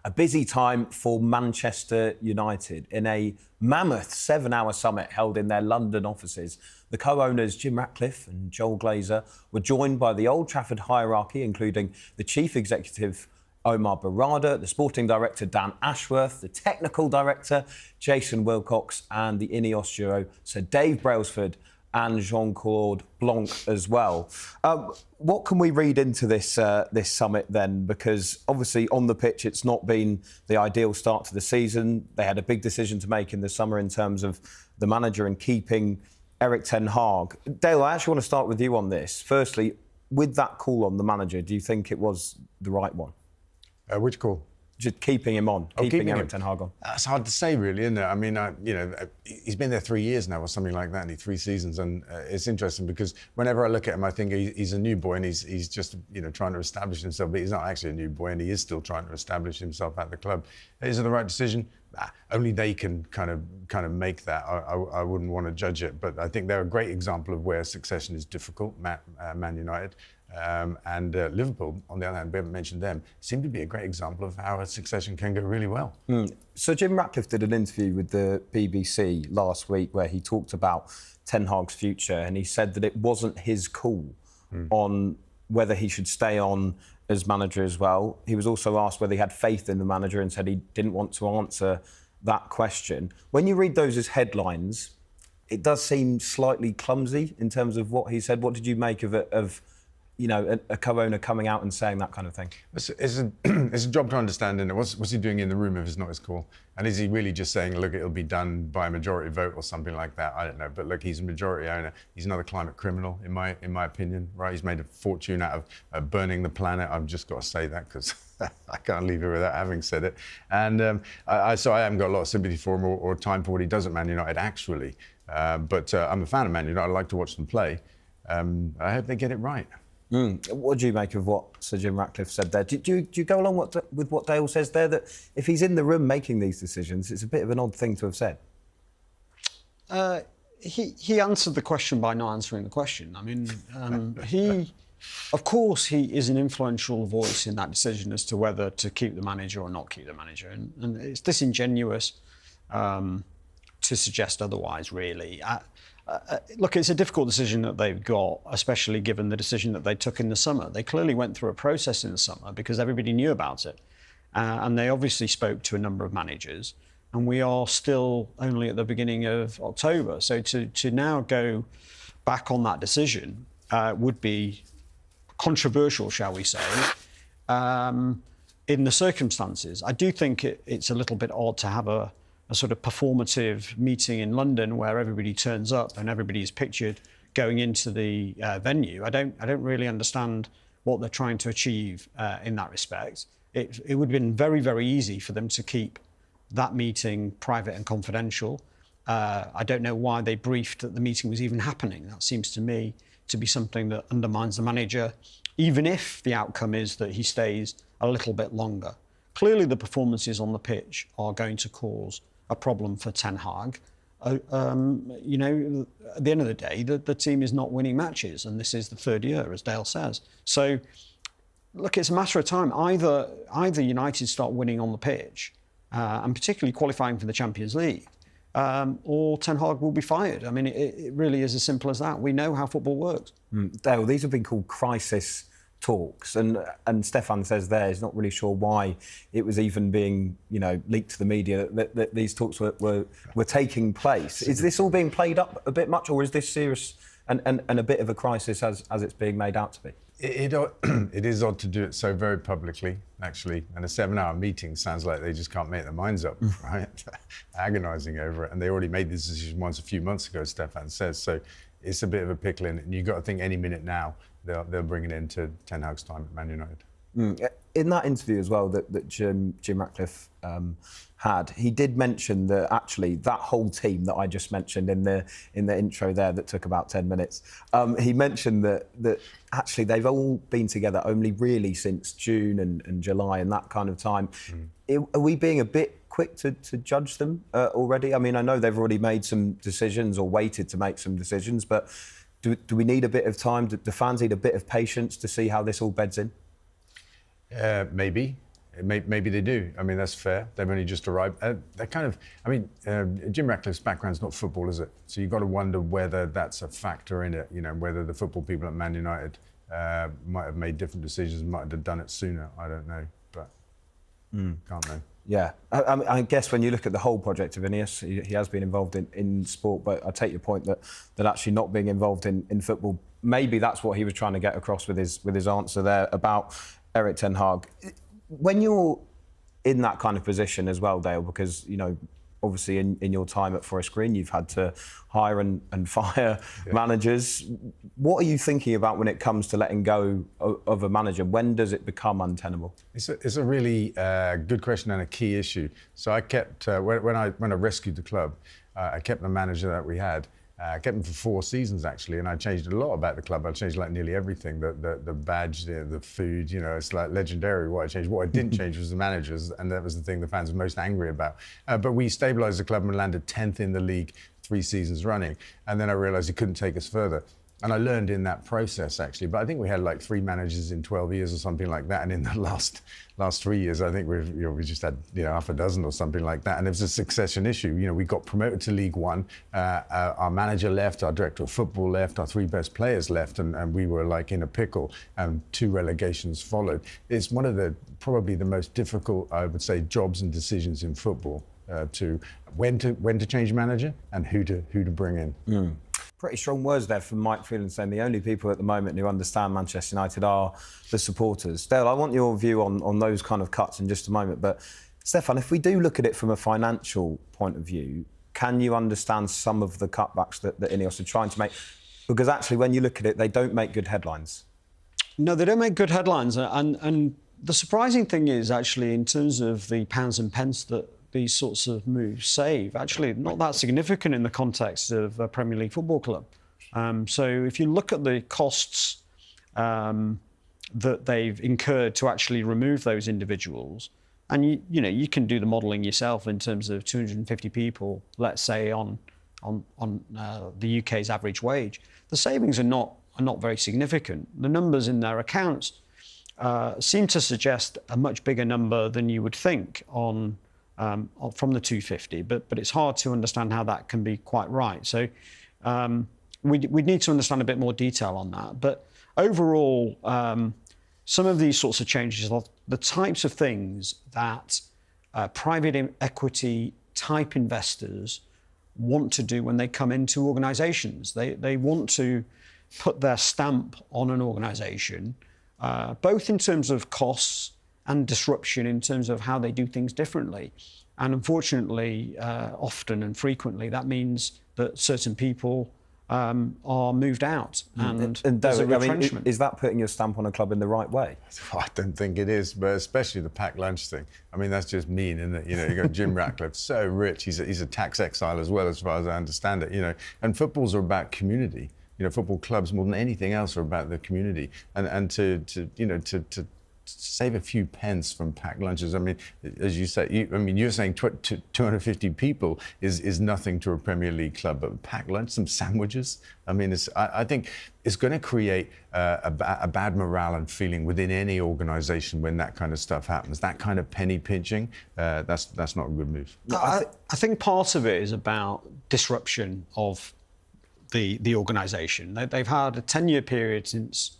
A busy time for Manchester United in a mammoth 7-hour summit held in their London offices. The co-owners Jim Ratcliffe and Joel Glazer were joined by the Old Trafford hierarchy, including the chief executive Omar Barada, the sporting director Dan Ashworth, the technical director Jason Wilcox, and the Ineos duo Sir Dave Brailsford and Jean-Claude Blanc as well. What can we read into this summit then? Because obviously on the pitch it's not been the ideal start to the season. They had a big decision to make in the summer in terms of the manager and keeping Erik ten Hag. Dale, I actually want to start with you on this. Firstly, with that call on the manager, do you think it was the right one? Which call? Just keeping him on, keeping Erik ten Hag on. That's hard to say, really, isn't it? I mean, he's been there 3 years now or something like that, 3 seasons. And it's interesting because whenever I look at him, I think he's a new boy and he's just, trying to establish himself. But he's not actually a new boy and he is still trying to establish himself at the club. Is it the right decision? Only they can kind of make that. I wouldn't want to judge it. But I think they're a great example of where succession is difficult, Man United. And Liverpool, on the other hand, we haven't mentioned them, seem to be a great example of how a succession can go really well. So Jim Ratcliffe did an interview with the BBC last week where he talked about Ten Hag's future and he said that it wasn't his call on whether he should stay on as manager as well. He was also asked whether he had faith in the manager and said he didn't want to answer that question. When you read those as headlines, it does seem slightly clumsy in terms of what he said. What did you make of it, a co-owner coming out and saying that kind of thing? It's a job to understand, isn't it? What's he doing in the room if it's not his call? And is he really just saying, look, it'll be done by a majority vote or something like that? I don't know. But look, he's a majority owner. He's another climate criminal, in my opinion, right? He's made a fortune out of burning the planet. I've just got to say that because I can't leave it without having said it. And so I haven't got a lot of sympathy for him or time for what he does at Man United, actually. But I'm a fan of Man United. I like to watch them play. I hope they get it right. What do you make of what Sir Jim Ratcliffe said there? Do you go along with what Dale says there, that if he's in the room making these decisions, it's a bit of an odd thing to have said? He answered the question by not answering the question. I mean, of course, he is an influential voice in that decision as to whether to keep the manager or not keep the manager. And it's disingenuous to suggest otherwise, really. Look, it's a difficult decision that they've got, especially given the decision that they took in the summer. They clearly went through a process in the summer because everybody knew about it. And they obviously spoke to a number of managers. And we are still only at the beginning of October. So to now go back on that decision would be controversial, shall we say, in the circumstances. I do think it's a little bit odd to have a sort of performative meeting in London where everybody turns up and everybody is pictured going into the venue. I don't really understand what they're trying to achieve in that respect. It would have been very, very easy for them to keep that meeting private and confidential. I don't know why they briefed that the meeting was even happening. That seems to me to be something that undermines the manager, even if the outcome is that he stays a little bit longer. Clearly the performances on the pitch are going to cause a problem for Ten Hag. At the end of the day, the team is not winning matches, and this is the third year, as Dale says. So, look, it's a matter of time. Either United start winning on the pitch, and particularly qualifying for the Champions League, or Ten Hag will be fired. I mean, it really is as simple as that. We know how football works. Dale, these have been called crisis talks, and Stefan says there he's not really sure why it was even being leaked to the media that these talks were taking place. Is this all being played up a bit much, or is this serious and a bit of a crisis as it's being made out to be? It is odd to do it so very publicly, actually, and a 7-hour meeting sounds like they just can't make their minds up, right? Agonising over it, and they already made this decision once a few months ago, Stefan says, so it's a bit of a pickle in it, and you've got to think any minute now they'll bring it into Ten Hag's time at Man United. In that interview as well that Jim Ratcliffe had, he did mention that actually that whole team that I just mentioned in the intro there that took about 10 minutes, he mentioned that actually they've all been together only really since June and July and that kind of time. Are we being a bit quick to judge them already? I mean, I know they've already made some decisions or waited to make some decisions, but do we need a bit of time? Do the fans need a bit of patience to see how this all beds in? Maybe. maybe they do. I mean, that's fair. They've only just arrived. They're kind of, I mean, Jim Ratcliffe's background's not football, is it? So you've got to wonder whether that's a factor in it, you know, whether the football people at Man United might have made different decisions, might have done it sooner. I don't know, but can't know. Yeah, I guess when you look at the whole project of Ineos, he has been involved in sport, but I take your point that actually not being involved in football, maybe that's what he was trying to get across with his answer there about Erik ten Hag. When you're in that kind of position as well, Dale, because, you know, obviously in your time at Forest Green, you've had to hire and fire managers. What are you thinking about when it comes to letting go of a manager? When does it become untenable? It's a really good question and a key issue. So I kept, when I rescued the club, I kept the manager that we had. I kept him for 4 seasons, actually, and I changed a lot about the club. I changed like nearly everything, the badge, the food, you know, it's like legendary what I changed. What I didn't change was the managers, and that was the thing the fans were most angry about. But we stabilised the club and landed 10th in the league 3 seasons running, and then I realised he couldn't take us further. And I learned in that process, actually. But I think we had like 3 managers in 12 years or something like that. And in the last 3 years, I think we just had, you know, half a dozen or something like that. And it was a succession issue. You know, we got promoted to League One. Our manager left, our director of football left, our 3 best players left, and we were like in a pickle. And 2 relegations followed. It's one of probably the most difficult, I would say, jobs and decisions in football. To when to change manager and who to bring in. Pretty strong words there from Mike Phelan, saying the only people at the moment who understand Manchester United are the supporters. Dale, I want your view on those kind of cuts in just a moment. But Stefan, if we do look at it from a financial point of view, can you understand some of the cutbacks that Ineos are trying to make? Because actually, when you look at it, they don't make good headlines. No, they don't make good headlines. And the surprising thing is, actually, in terms of the pounds and pence that these sorts of moves save, actually not that significant in the context of a Premier League football club. So if you look at the costs that they've incurred to actually remove those individuals, and you know, you can do the modelling yourself in terms of 250 people, let's say on the UK's average wage, the savings are not very significant. The numbers in their accounts seem to suggest a much bigger number than you would think from the 250, but it's hard to understand how that can be quite right. So we'd need to understand a bit more detail on that. But overall, some of these sorts of changes are the types of things that private equity type investors want to do when they come into organisations. They want to put their stamp on an organisation, both in terms of costs and disruption in terms of how they do things differently. And unfortunately, often and frequently, that means that certain people are moved out and there's a retrenchment. I mean, is that putting your stamp on a club in the right way? I don't think it is, but especially the packed lunch thing. I mean, that's just mean, isn't it? You know, you got Jim Ratcliffe, so rich, he's a tax exile as well, as far as I understand it, you know. And footballs are about community. You know, football clubs more than anything else are about the community. And to save a few pence from packed lunches. I mean, as you say, you're saying 250 people is nothing to a Premier League club, but packed lunch, some sandwiches. I mean, I think it's going to create a bad morale and feeling within any organisation when that kind of stuff happens. That kind of penny pinching, that's not a good move. I think part of it is about disruption of the organisation. They've had a 10-year period since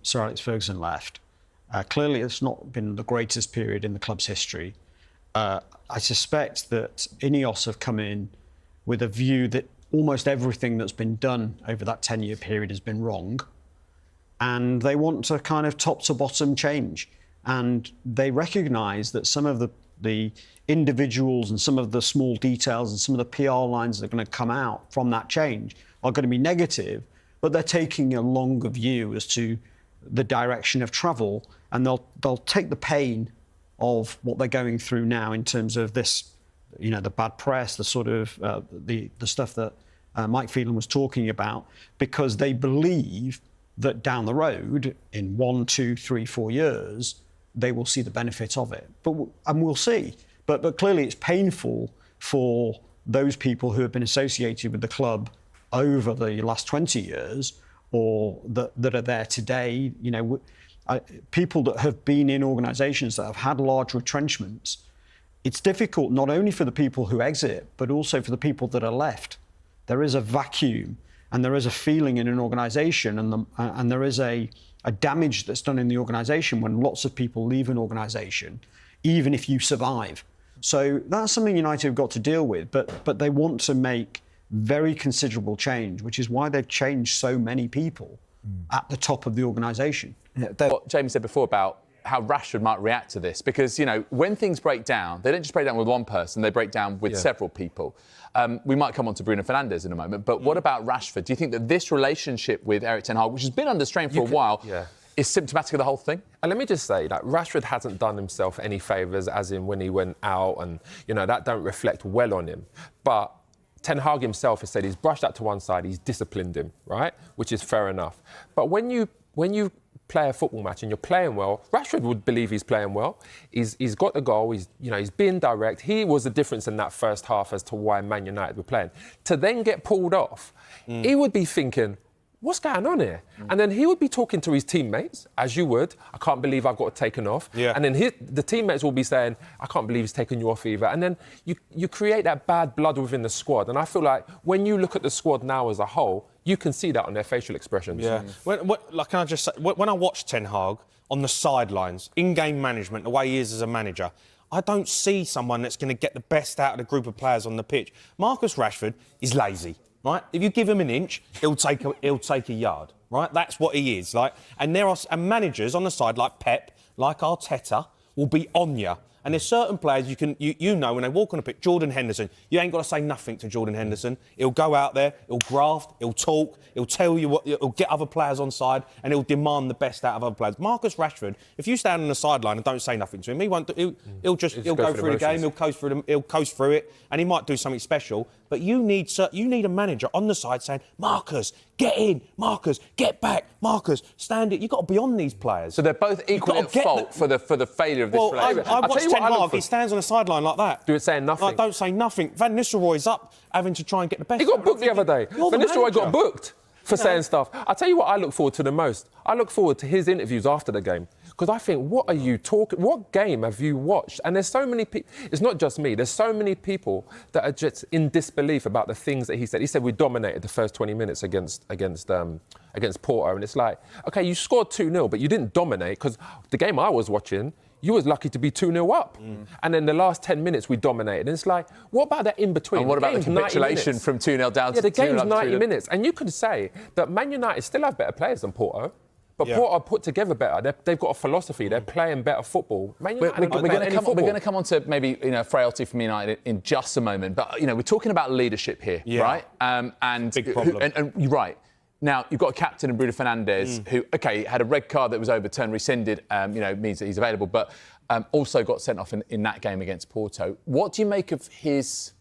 Sir Alex Ferguson left. Clearly, it's not been the greatest period in the club's history. I suspect that Ineos have come in with a view that almost everything that's been done over that 10-year period has been wrong. And they want to kind of top to bottom change. And they recognise that some of the individuals and some of the small details and some of the PR lines that are going to come out from that change are going to be negative, but they're taking a longer view as to the direction of travel, and they'll take the pain of what they're going through now in terms of this, you know, the bad press, the sort of the stuff that Mike Phelan was talking about, because they believe that down the road, in 1, 2, 3, 4 years, they will see the benefit of it. And we'll see. But clearly, it's painful for those people who have been associated with the club over the last 20 years, or that are there today. You know, people that have been in organisations that have had large retrenchments, it's difficult not only for the people who exit, but also for the people that are left. There is a vacuum, and there is a feeling in an organisation, and there is a damage that's done in the organisation when lots of people leave an organisation, even if you survive. So that's something United have got to deal with, but they want to make very considerable change, which is why they've changed so many people at the top of the organisation. What Jamie said before about how Rashford might react to this, because, you know, when things break down, they don't just break down with one person, they break down with several people. We might come on to Bruno Fernandes in a moment, but what about Rashford? Do you think that this relationship with Erik ten Hag, which has been under strain for a while, is symptomatic of the whole thing? And let me just say that Rashford hasn't done himself any favours, as in when he went out, and, you know, that don't reflect well on him. But Ten Hag himself has said he's brushed that to one side, he's disciplined him, right? Which is fair enough. But when you play a football match and you're playing well, Rashford would believe he's playing well. He's got the goal. He's being direct. He was the difference in that first half as to why Man United were playing. To then get pulled off, he would be thinking, what's going on here? And then he would be talking to his teammates, as you would. I can't believe I've got taken off. Yeah. And then the teammates will be saying, I can't believe he's taken you off either. And then you create that bad blood within the squad. And I feel like when you look at the squad now as a whole, you can see that on their facial expressions. Yeah. Can I just say, when I watch Ten Hag on the sidelines, in-game management, the way he is as a manager, I don't see someone that's going to get the best out of the group of players on the pitch. Marcus Rashford is lazy. Right? If you give him an inch, he'll take a yard. Right? That's what he is. Like, and there are managers on the side like Pep, like Arteta, will be on you. And there's certain players you know when they walk on a pitch. Jordan Henderson, you ain't got to say nothing to Jordan Henderson. He'll go out there, he'll graft, he'll talk, he'll tell you he'll get other players on side, and he'll demand the best out of other players. Marcus Rashford, if you stand on the sideline and don't say nothing to him, he won't. He'll go through the game, he'll coast through it, and he might do something special. But you need a manager on the side saying, Marcus, get in, Marcus, get back, Marcus, stand it. You've got to be on these players. So they're both equally at fault for the failure of this relationship. I watched Ten Hag, he stands on the sideline like that. Do it saying nothing. Like, don't say nothing. Van Nistelrooy's up having to try and get the best. He got booked the other day. Van Nistelrooy got booked for saying stuff. I'll tell you what I look forward to the most. I look forward to his interviews after the game. Because I think, what are you talking... What game have you watched? And there's so many people... It's not just me. There's so many people that are just in disbelief about the things that he said. He said we dominated the first 20 minutes against Porto. And it's like, OK, you scored 2-0, but you didn't dominate. Because the game I was watching, you was lucky to be 2-0 up. And then the last 10 minutes, we dominated. And it's like, what about that in-between? And what about the capitulation from 2-0 down to 2-0 up? Yeah, the game's 90 minutes. And you could say that Man United still have better players than Porto. But Porto are put together better. They've got a philosophy. They're playing better football. Man United we're going to come on to maybe frailty from United in just a moment. But we're talking about leadership here, right? And big problem. And you're right. Now you've got a captain in Bruno Fernandes who, had a red card that was overturned, rescinded. Means that he's available, but also got sent off in that game against Porto. What do you make of his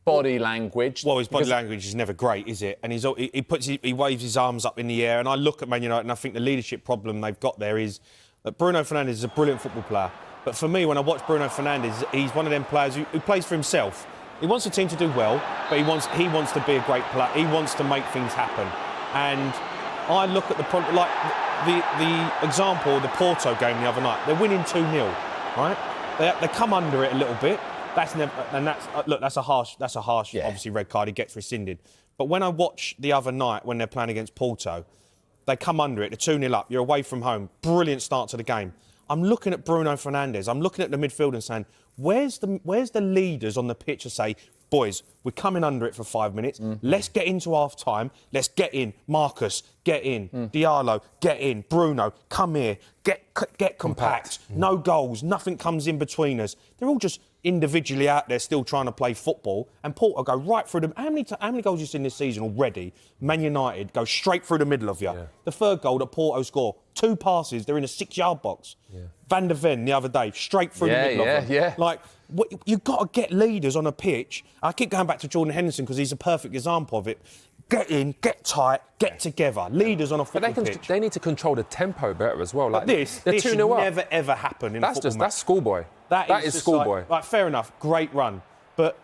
body language? Well, his body language is never great, is it? And he waves his arms up in the air. And I look at Man United and I think the leadership problem they've got there is that Bruno Fernandes is a brilliant football player. But for me, when I watch Bruno Fernandes, he's one of them players who plays for himself. He wants the team to do well, but he wants to be a great player. He wants to make things happen. And I look at the example of the Porto game the other night. They're winning 2-0, right? They come under it a little bit. That's a harsh, obviously red card. He gets rescinded. But when I watch the other night when they're playing against Porto, they come under it. They're 2-0 up. You're away from home. Brilliant start to the game. I'm looking at Bruno Fernandes. I'm looking at the midfield and saying, where's the leaders on the pitch to say, boys, we're coming under it for 5 minutes. Let's get into half time. Let's get in. Marcus, get in. Diallo, get in. Bruno, come here. Get compact. No goals. Nothing comes in between us. They're all just individually out there still trying to play football, and Porto go right through them. How many goals you seen this season already? Man United go straight through the middle of you. Yeah. The third goal that Porto score, 2 passes, they're in a 6-yard box. Yeah. Van der Ven the other day, straight through the middle of them. Yeah. Like, you've got to get leaders on a pitch. I keep going back to Jordan Henderson because he's a perfect example of it. Get in, get tight, get together. Leaders on a football pitch. They need to control the tempo better as well. Like, this should never, ever happen in a football match. That's schoolboy. That is schoolboy. Like, fair enough, great run. But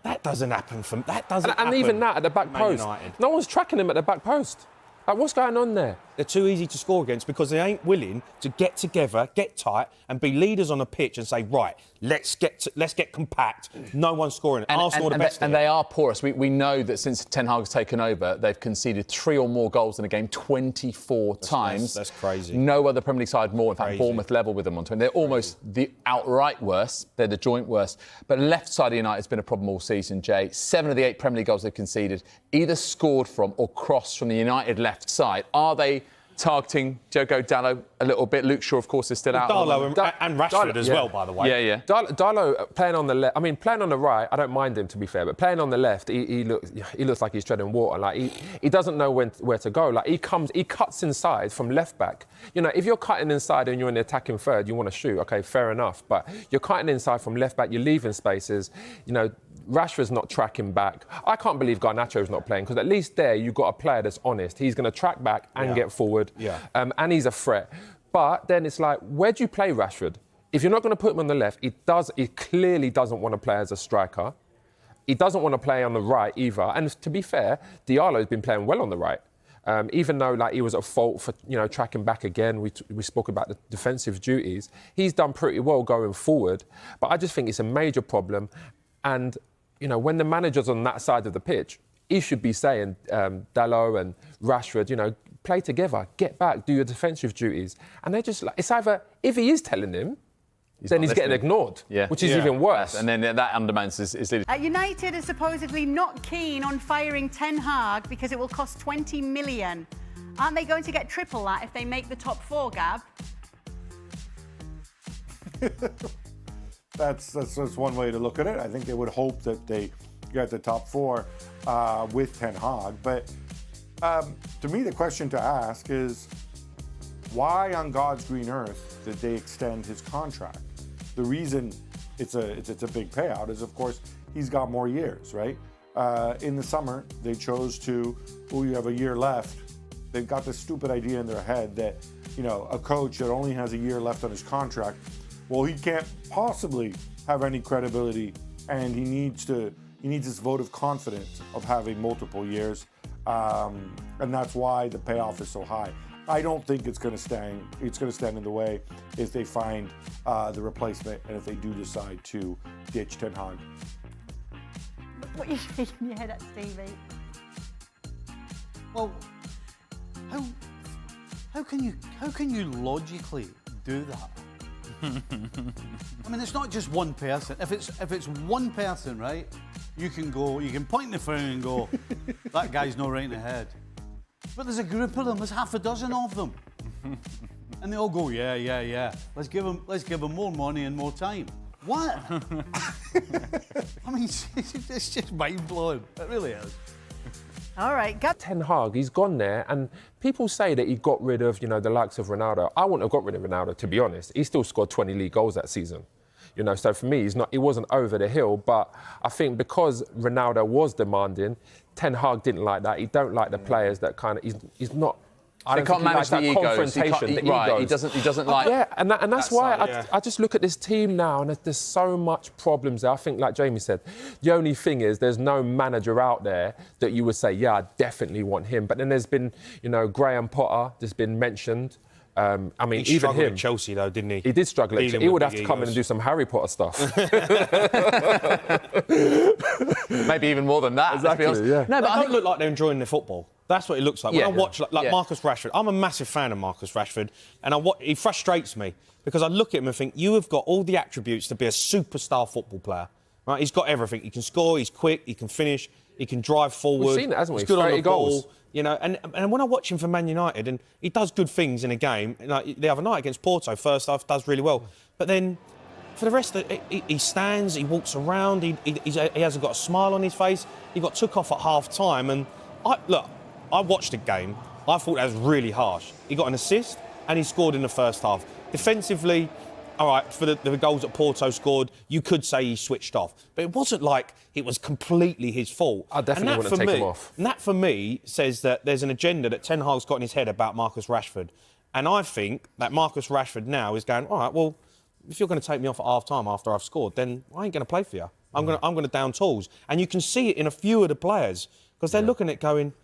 that doesn't happen And even that at the back post. No one's tracking him at the back post. Like, what's going on there? they're too easy to score against because they ain't willing to get together, get tight, and be leaders on the pitch and say, right, let's get compact. No one's scoring. Arsenal are the best. And they are porous. We know that since Ten Hag's taken over, they've conceded 3 or more goals in a game 24 times. That's crazy. No other Premier League side more. In fact, Bournemouth level with them on 20. They're almost the outright worst. They're the joint worst. But left side of United has been a problem all season, Jay. 7 of the 8 Premier League goals they've conceded either scored from or crossed from the United left side. Are they targeting Diogo Dalot a little bit? Luke Shaw, of course, is still out. Dalot and Rashford as well, by the way. Yeah. Dalot playing on the left. I mean, playing on the right, I don't mind him, to be fair, but playing on the left, he looks like he's treading water. Like he doesn't know where to go. Like he cuts inside from left back. You know, if you're cutting inside and you're in the attacking third, you want to shoot. Okay, fair enough. But you're cutting inside from left back. You're leaving spaces. You know, Rashford's not tracking back. I can't believe Garnacho's not playing, because at least there you've got a player that's honest. He's going to track back and get forward. Yeah. And he's a threat. But then it's like, where do you play Rashford? If you're not going to put him on the left, he clearly doesn't want to play as a striker. He doesn't want to play on the right either. And to be fair, Diallo's been playing well on the right. Even though like he was at fault for tracking back again, we spoke about the defensive duties. He's done pretty well going forward, but I just think it's a major problem. And when the manager's on that side of the pitch, he should be saying Dalot and Rashford, play together, get back, do your defensive duties. And they're just like, it's either, if he is telling them, then he's getting ignored, which is even worse. And then that undermines his leadership. United are supposedly not keen on firing Ten Hag because it will cost 20 million. Aren't they going to get triple that if they make the top 4, Gab? That's one way to look at it. I think they would hope that they get the top 4 with Ten Hag. But to me, the question to ask is, why on God's green earth did they extend his contract? The reason it's a big payout is, of course, he's got more years, right? In the summer, they chose to, you have a year left. They've got this stupid idea in their head that, a coach that only has a year left on his contract, well, he can't possibly have any credibility, and he needs this vote of confidence of having multiple years, and that's why the payoff is so high. I don't think it's going to stand in the way if they find the replacement and if they do decide to ditch Ten Hag. What are you shaking your head at, Stevie? Well, how can you logically do that? I mean, it's not just one person. If it's one person, right, you can point the finger and go, that guy's not right in the head. But there's a group of them. There's half a dozen of them, and they all go, yeah. Let's give them more money and more time. What? I mean, it's just mind blowing. It really is. All right, Gab. Ten Hag, he's gone there, and people say that he got rid of, the likes of Ronaldo. I wouldn't have got rid of Ronaldo, to be honest. He still scored 20 league goals that season. So for me, he wasn't over the hill, but I think because Ronaldo was demanding, Ten Hag didn't like that. He don't like the players that kind of, he's not. He can't manage the egos. He doesn't like. Yeah, and that's why I just look at this team now, and there's so much problems there. I think, like Jamie said, the only thing is there's no manager out there that you would say, yeah, I definitely want him. But then there's been, Graham Potter, that's been mentioned. I mean, he even him. at Chelsea, though, didn't he? He did struggle at Chelsea. He would have to come in and do some Harry Potter stuff. Maybe even more than that. Exactly, yeah. No, but I don't look like they're enjoying their football. That's what it looks like. When I watch Marcus Rashford, I'm a massive fan of Marcus Rashford, and he frustrates me because I look at him and think, you have got all the attributes to be a superstar football player. Right? He's got everything. He can score, he's quick, he can finish, he can drive forward. We've seen it, hasn't we? He's good on the goals. ball. And when I watch him for Man United, and he does good things in a game, like the other night against Porto, first half does really well. But then for the rest of it, he stands, he walks around, he hasn't got a smile on his face. He got took off at half time, and I watched the game. I thought that was really harsh. He got an assist and he scored in the first half. Defensively, all right, for the goals that Porto scored, you could say he switched off. But it wasn't like it was completely his fault. I definitely wouldn't take him off. And that, for me, says that there's an agenda that Ten Hag's got in his head about Marcus Rashford. And I think that Marcus Rashford now is going, all right, well, if you're going to take me off at half-time after I've scored, then I ain't going to play for you. I'm going to down tools. And you can see it in a few of the players because they're looking at it going,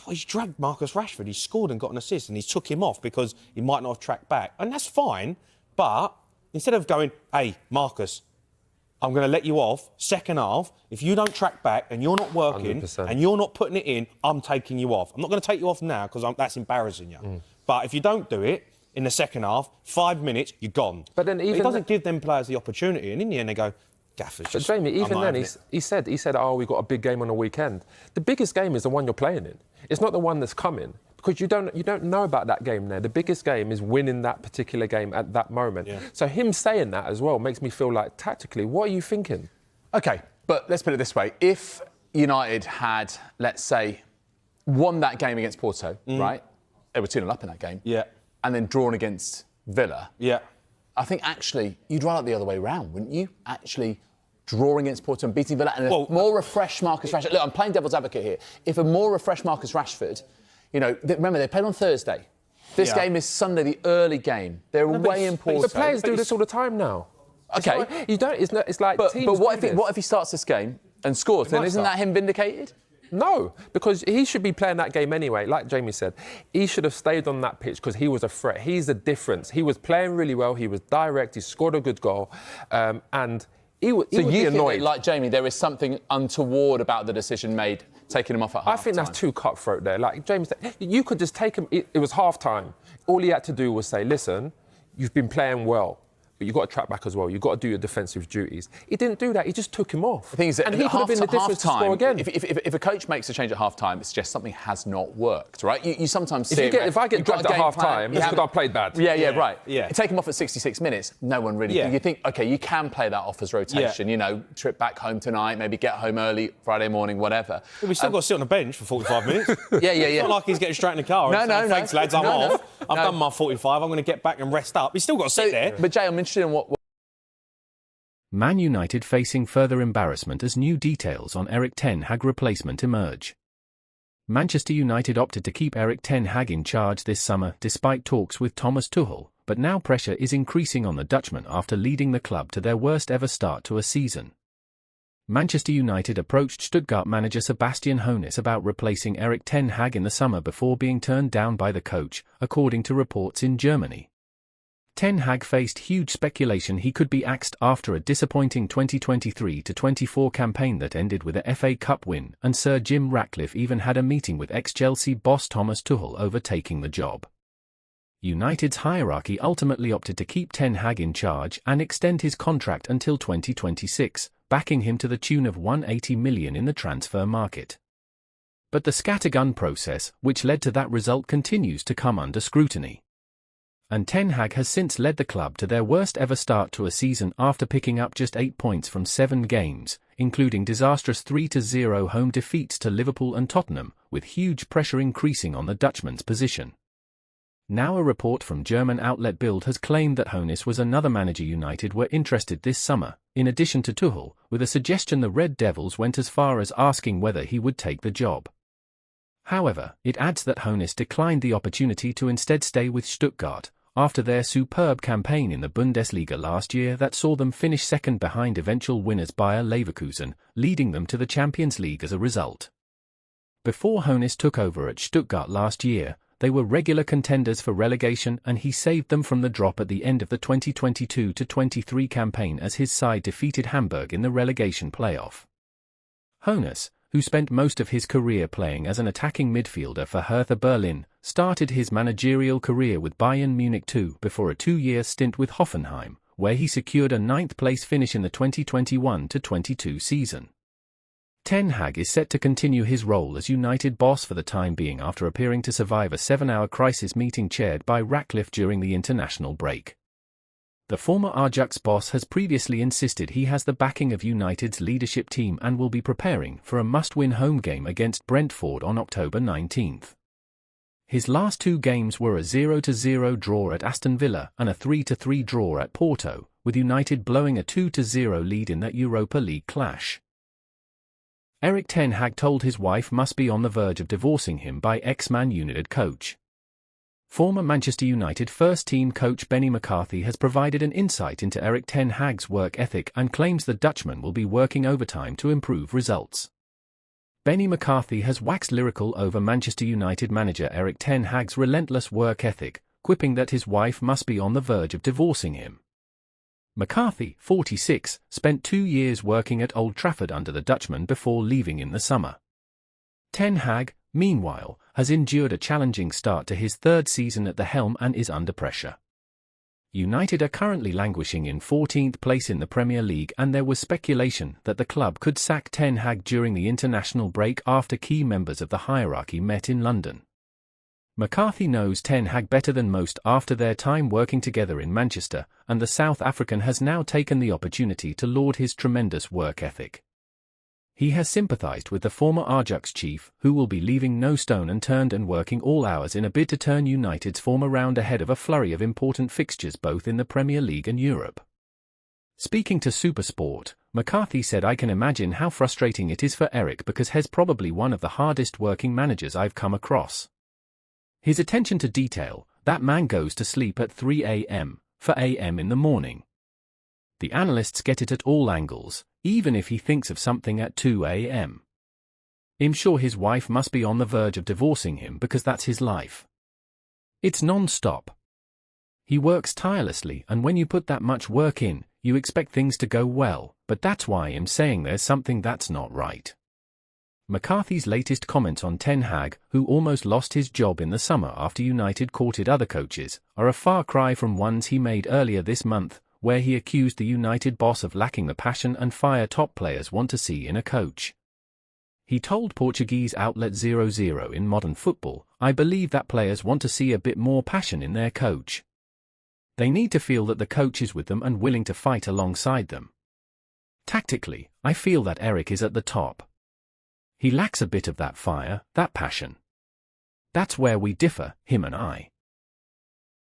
he's dragged Marcus Rashford. He's scored and got an assist, and he's took him off because he might not have tracked back. And that's fine, but instead of going, hey, Marcus, I'm going to let you off, second half, if you don't track back and you're not working 100%. and you're not putting it in, I'm taking you off. I'm not going to take you off now because that's embarrassing you. But if you don't do it in the second half, 5 minutes, you're gone. But then he doesn't give them players the opportunity, and in the end they go, Gaffer's But just... Jamie, even I'm then, having it. he said, oh, we've got a big game on the weekend. The biggest game is the one you're playing in. It's not the one that's coming, because you don't know about that game there. The biggest game is winning that particular game at that moment. Yeah. So him saying that as well makes me feel like, tactically, what are you thinking? OK, but let's put it this way. If United had, let's say, won that game against Porto, right? They were 2-0 up in that game. Yeah. And then drawn against Villa. Yeah. I think, actually, you'd run it the other way round, wouldn't you? Actually drawing against Porto and beating Villa and a more refreshed Marcus Rashford. Look, I'm playing devil's advocate here. If a more refreshed Marcus Rashford, you know, remember, they played on Thursday. This game is Sunday, the early game. They're away in Porto. The players do this all the time now. OK. It's like But teams what do if he starts this game and scores? Then isn't that him vindicated? No, because he should be playing that game anyway. Like Jamie said, he should have stayed on that pitch because he was a threat. He's the difference. He was playing really well. He was direct. He scored a good goal. And he would be think annoyed. that, like Jamie, there is something untoward about the decision made, taking him off at half-time? I think that's too cutthroat there. Like Jamie said, you could just take him. It was half-time. All he had to do was say, listen, you've been playing well, but you've got to track back as well. You've got to do your defensive duties. He didn't do that. He just took him off. The thing is that and he could have been the difference to score again. If a coach makes a change at half-time, it suggests something has not worked, right? You sometimes see if I get dragged at half-time, it's because I played bad. Yeah, right. Yeah. You take him off at 66 minutes, no one really... Yeah. You think, OK, you can play that off as rotation, you know, trip back home tonight, maybe get home early, Friday morning, whatever. We still got to sit on the bench for 45 minutes. Yeah. It's not like he's getting straight in the car. No. Thanks, lads, I'm off. I've done my 45. I'm going to get back and rest up. He's still got to sit there. But, Jay, I'm interested in what... Man United facing further embarrassment as new details on Erik ten Hag replacement emerge. Manchester United opted to keep Erik ten Hag in charge this summer despite talks with Thomas Tuchel, but now pressure is increasing on the Dutchman after leading the club to their worst ever start to a season. Manchester United approached Stuttgart manager Sebastian Hoeness about replacing Erik ten Hag in the summer before being turned down by the coach, according to reports in Germany. Ten Hag faced huge speculation he could be axed after a disappointing 2023-24 campaign that ended with a FA Cup win, and Sir Jim Ratcliffe even had a meeting with ex-Chelsea boss Thomas Tuchel over taking the job. United's hierarchy ultimately opted to keep Ten Hag in charge and extend his contract until 2026, backing him to the tune of £180 million in the transfer market. But the scattergun process, which led to that result, continues to come under scrutiny. And Ten Hag has since led the club to their worst ever start to a season after picking up just 8 points from 7 games, including disastrous 3-0 home defeats to Liverpool and Tottenham, with huge pressure increasing on the Dutchman's position. Now a report from German outlet Bild has claimed that Hoeness was another manager United were interested this summer, in addition to Tuchel, with a suggestion the Red Devils went as far as asking whether he would take the job. However, it adds that Hoeness declined the opportunity to instead stay with Stuttgart, after their superb campaign in the Bundesliga last year that saw them finish second behind eventual winners Bayer Leverkusen, leading them to the Champions League as a result. Before Hoeness took over at Stuttgart last year, they were regular contenders for relegation, and he saved them from the drop at the end of the 2022-23 campaign as his side defeated Hamburg in the relegation playoff. Hoeness, who spent most of his career playing as an attacking midfielder for Hertha Berlin, started his managerial career with Bayern Munich too before a 2-year stint with Hoffenheim, where he secured a 9th-place finish in the 2021-22 season. Ten Hag is set to continue his role as United boss for the time being after appearing to survive a 7-hour crisis meeting chaired by Ratcliffe during the international break. The former Ajax boss has previously insisted he has the backing of United's leadership team and will be preparing for a must-win home game against Brentford on October 19th. His last 2 games were a 0-0 draw at Aston Villa and a 3-3 draw at Porto, with United blowing a 2-0 lead in that Europa League clash. Erik ten Hag told his wife must be on the verge of divorcing him by ex-Man United coach. Former Manchester United first-team coach Benny McCarthy has provided an insight into Erik ten Hag's work ethic and claims the Dutchman will be working overtime to improve results. Benny McCarthy has waxed lyrical over Manchester United manager Erik ten Hag's relentless work ethic, quipping that his wife must be on the verge of divorcing him. McCarthy, 46, spent 2 years working at Old Trafford under the Dutchman before leaving in the summer. Ten Hag, meanwhile, has endured a challenging start to his 3rd season at the helm and is under pressure. United are currently languishing in 14th place in the Premier League, and there was speculation that the club could sack Ten Hag during the international break after key members of the hierarchy met in London. McCarthy knows Ten Hag better than most after their time working together in Manchester, and the South African has now taken the opportunity to laud his tremendous work ethic. He has sympathised with the former Ajax chief, who will be leaving no stone unturned and working all hours in a bid to turn United's form around ahead of a flurry of important fixtures both in the Premier League and Europe. Speaking to SuperSport, McCarthy said, "I can imagine how frustrating it is for Erik because he's probably one of the hardest working managers I've come across. His attention to detail, that man goes to sleep at 3 a.m. for a.m. in the morning. The analysts get it at all angles, even if he thinks of something at 2 a.m. I'm sure his wife must be on the verge of divorcing him because that's his life. It's non-stop. He works tirelessly, and when you put that much work in, you expect things to go well, but that's why I'm saying there's something that's not right." McCarthy's latest comments on Ten Hag, who almost lost his job in the summer after United courted other coaches, are a far cry from ones he made earlier this month, where he accused the United boss of lacking the passion and fire top players want to see in a coach. He told Portuguese outlet 00 in Modern Football, "I believe that players want to see a bit more passion in their coach. They need to feel that the coach is with them and willing to fight alongside them. Tactically, I feel that Erik is at the top. He lacks a bit of that fire, that passion. That's where we differ, him and I."